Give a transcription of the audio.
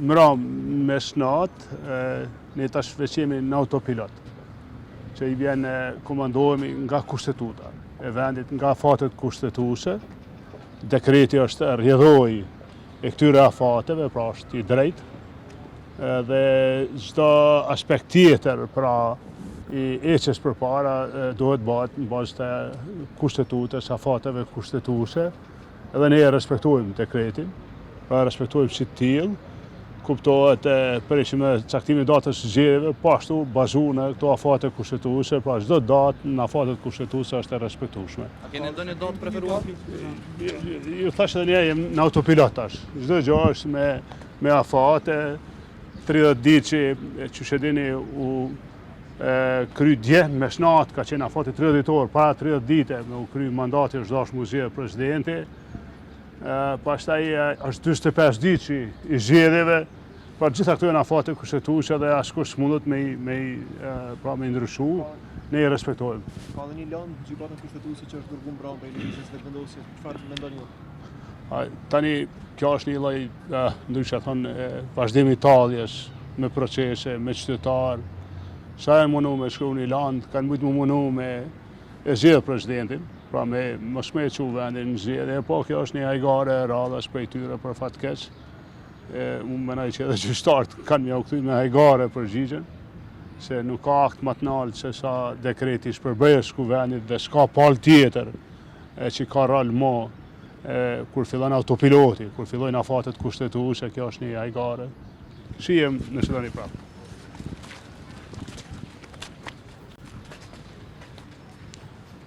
mëra me snat, ne tash veqemi në autopilot, që i vjen komandohemi nga kushtetuta e vendit, nga afatet kushtetuese. Dekreti është rrjedhoi e këtyre afateve, pra është i drejtë, dhe çdo aspekt tjetër, pra i eqes përpara duhet bëhet në bazë të kushtetutës, afateve kushtetuese, edhe ne e respektojmë dekretin, pra respektojmë si tillë. Kuptohet përishim e caktimi datës së zgjedhjeve, po ashtu bazu në këto afate kushtetuese, pra çdo datë në afatet kushtetuese është e respektueshme. A keni ndonjë datë preferuar? Ju thash edhe ne jemi në autopilot tash. Çdo gjë është me afate, 30 ditë që e dini u kry dje me snat, ka qenë afati 30 ditor, para 30 dite me u kry mandati është dashur muzej presidenti. Pastaj është 45 ditë që i zgjedhjeve, pra gjitha këto janë afate kushtetuese dhe askush s'mundet me ndryshu, ne i respektojmë. Ka dhe një lëndë gjykatën kushtetuese që është dërguar brenda i lëvizjes vetëvendosjes, çfarë mendoni ju? Tani kjo është një lloj ndryshe thonë vazhdimi i talljes me procese, me qytetar. Sa janë mundu me shkruan një land, kanë mujt më mundu me e zgjedh presidentin, pra me mos me çu vendin në zgjedhje, po kjo është një hajgare e radhës prej tyre për fat keq. Unë mendoj që edhe gjyqtarët kanë mjau këtu me hajgare përgjigjen, se nuk ka akt më të lartë se sa dekreti i shpërbërjes kuvendit dhe s'ka palë tjetër që ka rol më kur fillon autopiloti, kur fillojnë afatet kushtetuese, kjo është një hajgare. Shihem në çdo prapë.